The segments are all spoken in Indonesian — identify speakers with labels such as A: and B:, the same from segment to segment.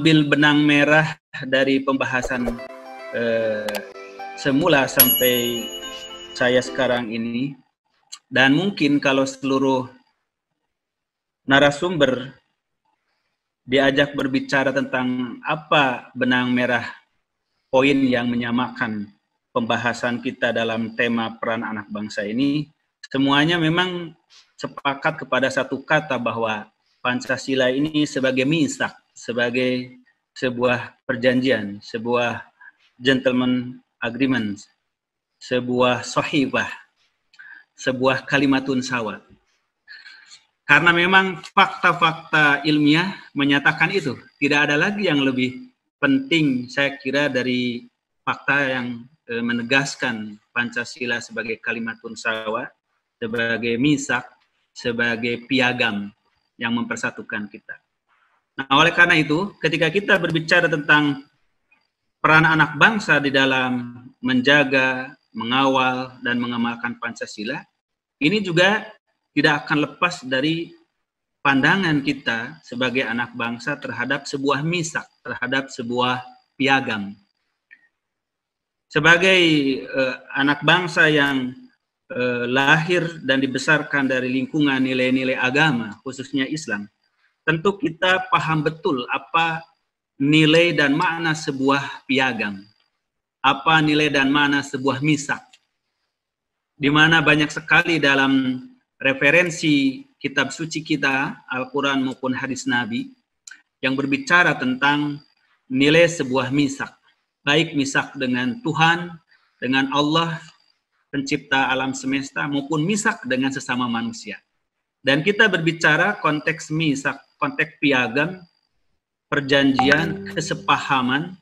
A: mengambil benang merah dari pembahasan semula sampai saya sekarang ini, dan mungkin kalau seluruh narasumber diajak berbicara tentang apa benang merah poin yang menyamakan pembahasan kita dalam tema peran anak bangsa ini, semuanya memang sepakat kepada satu kata bahwa Pancasila ini sebagai misak, sebagai sebuah perjanjian, sebuah gentleman agreement, sebuah sohibah, sebuah kalimatun sawat. Karena memang fakta-fakta ilmiah menyatakan itu. Tidak ada lagi yang lebih penting saya kira dari fakta yang menegaskan Pancasila sebagai kalimatun sawat, sebagai misak, sebagai piagam yang mempersatukan kita. Nah, oleh karena itu, ketika kita berbicara tentang peran anak bangsa di dalam menjaga, mengawal, dan mengamalkan Pancasila, ini juga tidak akan lepas dari pandangan kita sebagai anak bangsa terhadap sebuah misak, terhadap sebuah piagam. Sebagai anak bangsa yang lahir dan dibesarkan dari lingkungan nilai-nilai agama, khususnya Islam, tentu kita paham betul apa nilai dan makna sebuah piagam, apa nilai dan makna sebuah misak, di mana banyak sekali dalam referensi kitab suci kita, Al-Quran maupun hadis Nabi, yang berbicara tentang nilai sebuah misak, baik misak dengan Tuhan, dengan Allah, pencipta alam semesta, maupun misak dengan sesama manusia. Dan kita berbicara konteks misak, konteks piagam, perjanjian, kesepahaman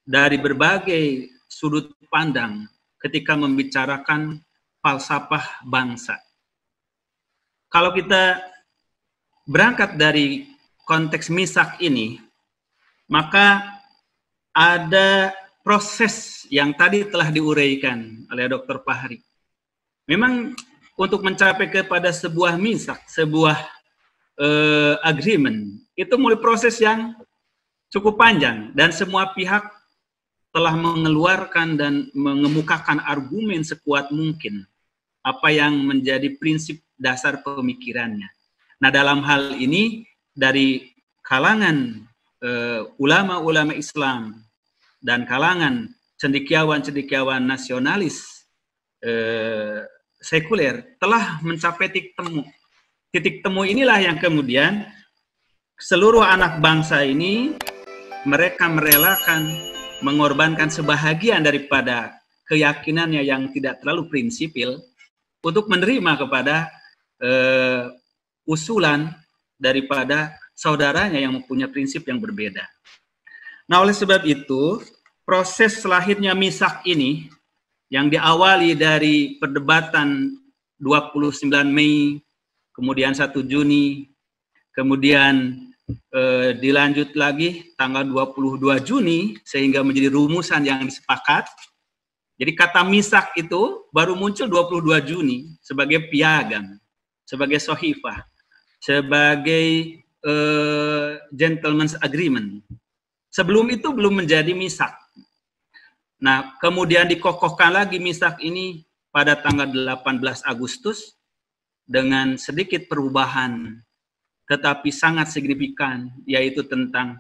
A: dari berbagai sudut pandang ketika membicarakan falsafah bangsa. Kalau kita berangkat dari konteks misak ini, maka ada proses yang tadi telah diuraikan oleh Dr. Fahri. Memang untuk mencapai kepada sebuah misak, sebuah agreement, itu mulai proses yang cukup panjang, dan semua pihak telah mengeluarkan dan mengemukakan argumen sekuat mungkin apa yang menjadi prinsip dasar pemikirannya. Nah, dalam hal ini dari kalangan ulama-ulama Islam dan kalangan cendekiawan-cendekiawan nasionalis sekuler telah mencapai titik temu. Titik temu inilah yang kemudian seluruh anak bangsa ini mereka merelakan mengorbankan sebahagian daripada keyakinannya yang tidak terlalu prinsipil untuk menerima kepada usulan daripada saudaranya yang mempunyai prinsip yang berbeda. Nah, oleh sebab itu, proses lahirnya misak ini yang diawali dari perdebatan 29 Mei, kemudian 1 Juni, kemudian dilanjut lagi tanggal 22 Juni, sehingga menjadi rumusan yang disepakat. Jadi kata misak itu baru muncul 22 Juni sebagai piagam, sebagai sohifah, sebagai gentleman's agreement. Sebelum itu belum menjadi misak. Nah, kemudian dikokohkan lagi misak ini pada tanggal 18 Agustus dengan sedikit perubahan, tetapi sangat signifikan, yaitu tentang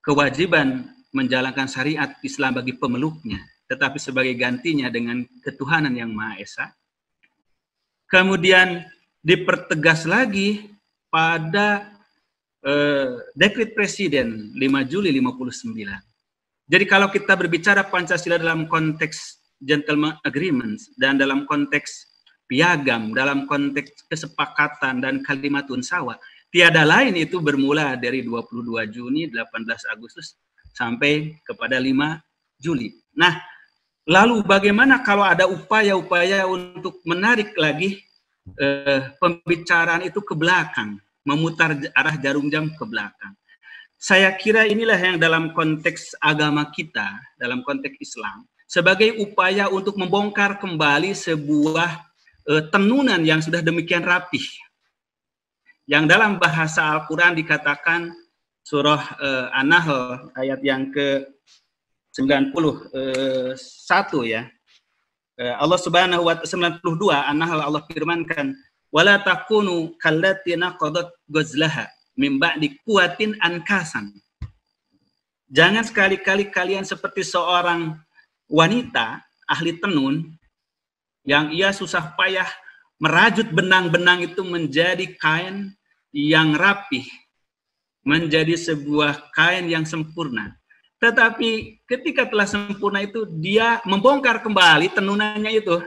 A: kewajiban menjalankan syariat Islam bagi pemeluknya, tetapi sebagai gantinya dengan ketuhanan yang Maha Esa. Kemudian dipertegas lagi pada dekret Presiden 5 Juli 59. Jadi kalau kita berbicara Pancasila dalam konteks gentleman agreements dan dalam konteks piagam, dalam konteks kesepakatan dan kalimatun sawat, tiada lain itu bermula dari 22 Juni, 18 Agustus sampai kepada 5 Juli. Nah, lalu bagaimana kalau ada upaya-upaya untuk menarik lagi pembicaraan itu ke belakang, memutar arah jarum jam ke belakang? Saya kira inilah yang dalam konteks agama kita, dalam konteks Islam, sebagai upaya untuk membongkar kembali sebuah tenunan yang sudah demikian rapih, yang dalam bahasa Al-Quran dikatakan surah An-Nahl ayat yang ke-91 ya. Allah Subhanahu wa ta'ala 92 An-Nahl Allah firmankan, wala takunu kallati naqadat ghazlaha min ba'di quwwatin ankasan. Jangan sekali-kali kalian seperti seorang wanita ahli tenun yang ia susah payah merajut benang-benang itu menjadi kain yang rapih, menjadi sebuah kain yang sempurna. Tetapi ketika telah sempurna itu, dia membongkar kembali tenunannya itu.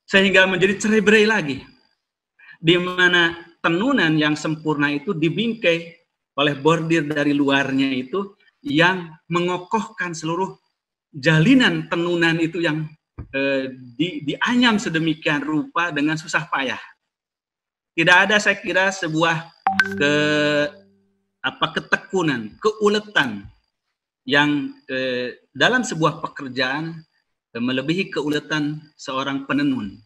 A: Sehingga menjadi cerai-berai lagi. Di mana tenunan yang sempurna itu dibingkai oleh bordir dari luarnya itu yang mengokohkan seluruh jalinan tenunan itu yang dianyam sedemikian rupa dengan susah payah. Tidak ada saya kira sebuah ketekunan, keuletan yang dalam sebuah pekerjaan melebihi keuletan seorang penenun.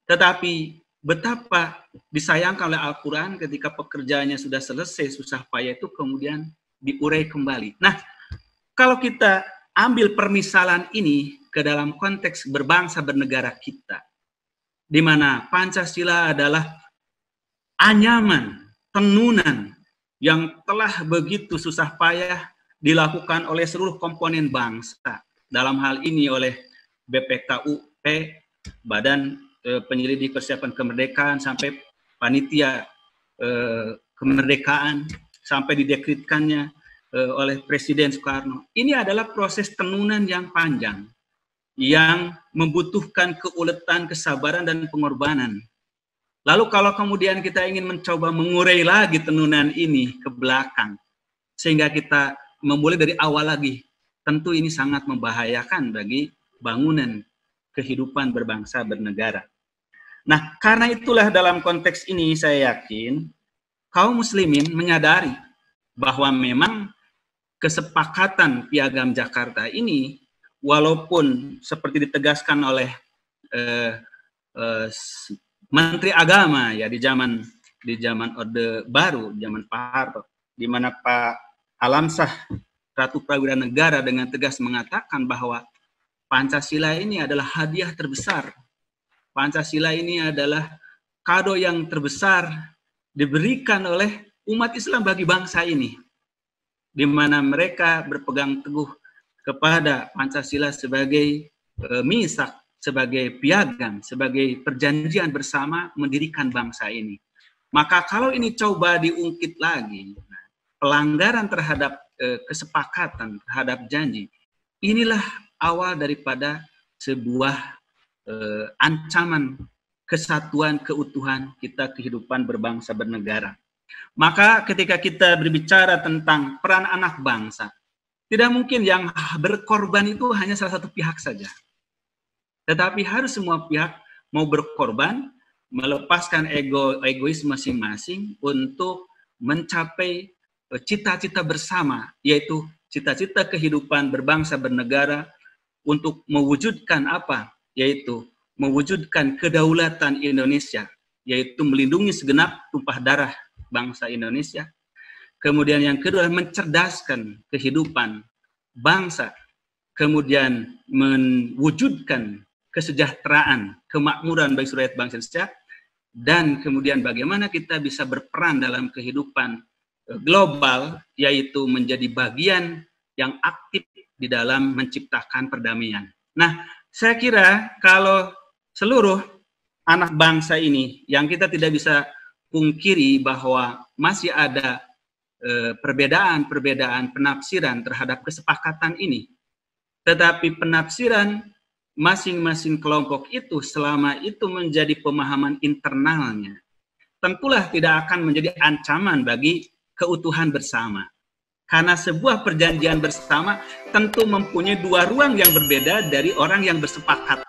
A: Tetapi betapa disayangkan oleh Al-Quran ketika pekerjaannya sudah selesai, susah payah itu kemudian diurai kembali. Nah, kalau kita ambil permisalan ini ke dalam konteks berbangsa bernegara kita, di mana Pancasila adalah anyaman, tenunan yang telah begitu susah payah dilakukan oleh seluruh komponen bangsa. Dalam hal ini oleh BPKUP, Badan Penyelidik Persiapan Kemerdekaan, sampai panitia kemerdekaan, sampai didekretkannya oleh Presiden Soekarno. Ini adalah proses tenunan yang panjang, yang membutuhkan keuletan, kesabaran, dan pengorbanan. Lalu kalau kemudian kita ingin mencoba mengurai lagi tenunan ini ke belakang, sehingga kita memulai dari awal lagi, tentu ini sangat membahayakan bagi bangunan kehidupan berbangsa bernegara. Nah, karena itulah dalam konteks ini saya yakin kaum muslimin menyadari bahwa memang kesepakatan Piagam Jakarta ini, walaupun seperti ditegaskan oleh Menteri Agama ya di zaman Orde Baru, zaman Pak Harto, di mana Pak Alamsyah Ratu Prawira Negara dengan tegas mengatakan bahwa Pancasila ini adalah hadiah terbesar. Pancasila ini adalah kado yang terbesar diberikan oleh umat Islam bagi bangsa ini, di mana mereka berpegang teguh kepada Pancasila sebagai misak, sebagai piagam, sebagai perjanjian bersama mendirikan bangsa ini. Maka kalau ini coba diungkit lagi, pelanggaran terhadap kesepakatan, terhadap janji, inilah awal daripada sebuah ancaman kesatuan, keutuhan kita kehidupan berbangsa bernegara. Maka ketika kita berbicara tentang peran anak bangsa, tidak mungkin yang berkorban itu hanya salah satu pihak saja. Tetapi harus semua pihak mau berkorban, melepaskan egois masing-masing untuk mencapai cita-cita bersama, yaitu cita-cita kehidupan berbangsa bernegara, untuk mewujudkan apa? Yaitu mewujudkan kedaulatan Indonesia, yaitu melindungi segenap tumpah darah bangsa Indonesia. Kemudian yang kedua, mencerdaskan kehidupan bangsa, kemudian mewujudkan kesejahteraan, kemakmuran bagi seluruh rakyat bangsa Indonesia, dan kemudian bagaimana kita bisa berperan dalam kehidupan global, yaitu menjadi bagian yang aktif di dalam menciptakan perdamaian. Nah, saya kira kalau seluruh anak bangsa ini, yang kita tidak bisa pungkiri bahwa masih ada perbedaan-perbedaan penafsiran terhadap kesepakatan ini. Tetapi penafsiran masing-masing kelompok itu, selama itu menjadi pemahaman internalnya, tentulah tidak akan menjadi ancaman bagi keutuhan bersama. Karena sebuah perjanjian bersama tentu mempunyai dua ruang yang berbeda dari orang yang bersepakat.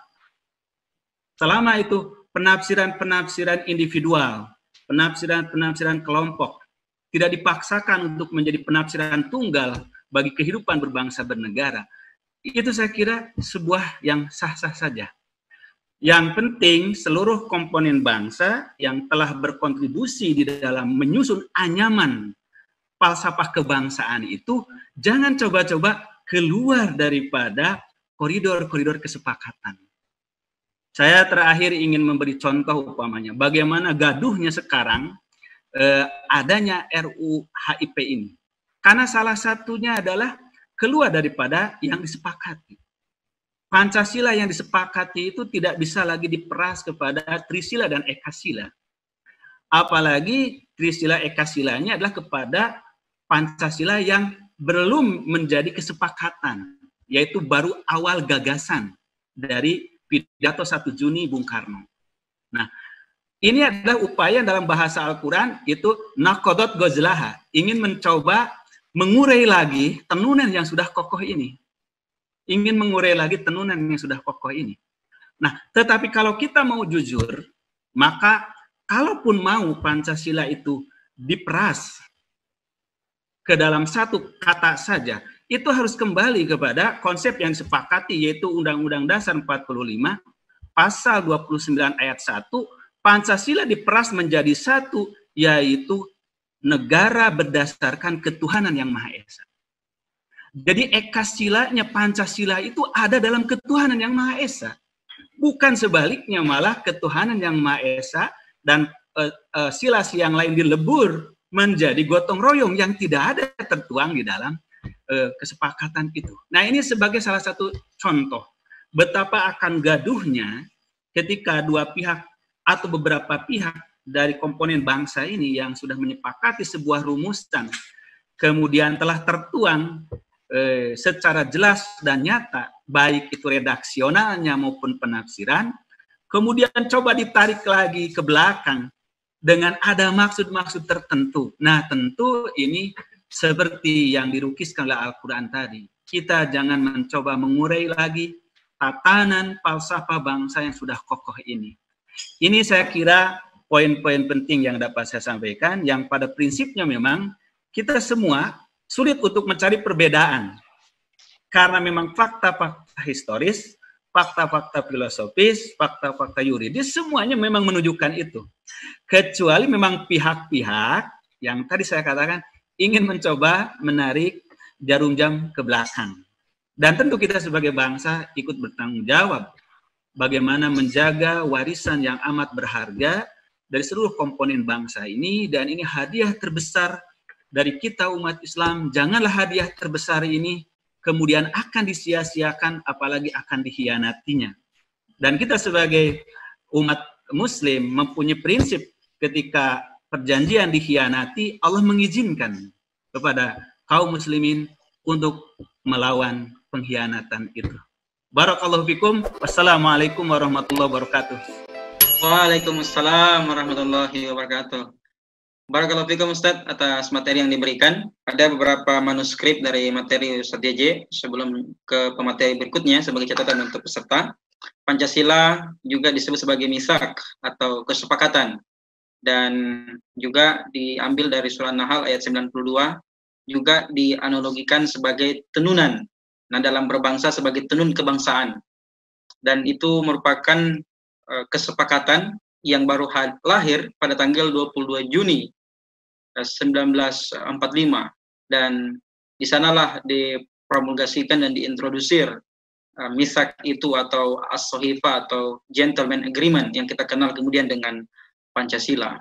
A: Selama itu penafsiran-penafsiran individual, penafsiran-penafsiran kelompok tidak dipaksakan untuk menjadi penafsiran tunggal bagi kehidupan berbangsa bernegara, itu saya kira sebuah yang sah-sah saja. Yang penting seluruh komponen bangsa yang telah berkontribusi di dalam menyusun anyaman falsafah kebangsaan itu jangan coba-coba keluar daripada koridor-koridor kesepakatan. Saya terakhir ingin memberi contoh umpamanya bagaimana gaduhnya sekarang adanya RUU HIP ini. Karena salah satunya adalah keluar daripada yang disepakati. Pancasila yang disepakati itu tidak bisa lagi diperas kepada Trisila dan Ekasila. Apalagi Trisila Ekasilanya adalah kepada Pancasila yang belum menjadi kesepakatan, yaitu baru awal gagasan dari pidato 1 Juni Bung Karno. Nah, ini adalah upaya dalam bahasa Al-Quran itu nakodot gozlaha, ingin mencoba mengurai lagi tenunan yang sudah kokoh ini. Ingin mengurai lagi tenunan yang sudah kokoh ini. Nah, tetapi kalau kita mau jujur, maka kalaupun mau Pancasila itu diperas ke dalam satu kata saja, itu harus kembali kepada konsep yang disepakati, yaitu Undang-Undang Dasar 45, pasal 29 ayat 1, Pancasila diperas menjadi satu, yaitu negara berdasarkan ketuhanan yang Maha Esa. Jadi Ekasilanya Pancasila itu ada dalam ketuhanan yang Maha Esa. Bukan sebaliknya, malah ketuhanan yang Maha Esa dan sila yang lain dilebur menjadi gotong royong yang tidak ada tertuang di dalam kesepakatan itu. Nah, ini sebagai salah satu contoh betapa akan gaduhnya ketika dua pihak atau beberapa pihak dari komponen bangsa ini yang sudah menyepakati sebuah rumusan kemudian telah tertuang secara jelas dan nyata, baik itu redaksionalnya maupun penafsiran, kemudian coba ditarik lagi ke belakang dengan ada maksud-maksud tertentu. Nah, tentu ini seperti yang dirukiskan oleh Al-Quran tadi. Kita jangan mencoba mengurai lagi tatanan falsafah bangsa yang sudah kokoh ini. Ini saya kira poin-poin penting yang dapat saya sampaikan, yang pada prinsipnya memang kita semua sulit untuk mencari perbedaan. Karena memang fakta-fakta historis, fakta-fakta filosofis, fakta-fakta yuridis, semuanya memang menunjukkan itu. Kecuali memang pihak-pihak yang tadi saya katakan ingin mencoba menarik jarum jam ke belakang. Dan tentu kita sebagai bangsa ikut bertanggung jawab bagaimana menjaga warisan yang amat berharga dari seluruh komponen bangsa ini, dan ini hadiah terbesar dari kita umat Islam. Janganlah hadiah terbesar ini kemudian akan disia-siakan, apalagi akan dikhianatinya. Dan kita sebagai umat Muslim mempunyai prinsip ketika perjanjian dikhianati, Allah mengizinkan kepada kaum muslimin untuk melawan pengkhianatan itu. Barakallahu fikum. Wassalamualaikum warahmatullahi wabarakatuh.
B: Waalaikumsalam warahmatullahi wabarakatuh. Barakallahu fikum Ustadz atas materi yang diberikan. Ada beberapa manuskrip dari materi Ustadz JJ sebelum ke pemateri berikutnya sebagai catatan untuk peserta. Pancasila juga disebut sebagai misak atau kesepakatan, dan juga diambil dari surah Nahl ayat 92, juga dianalogikan sebagai tenunan. Nah, dalam berbangsa sebagai tenun kebangsaan. Dan itu merupakan kesepakatan yang baru lahir pada tanggal 22 Juni 1945, dan di sanalah dipromulgasikan dan diintrodusir misak itu atau as-sohifa atau gentleman agreement yang kita kenal kemudian dengan Pancasila.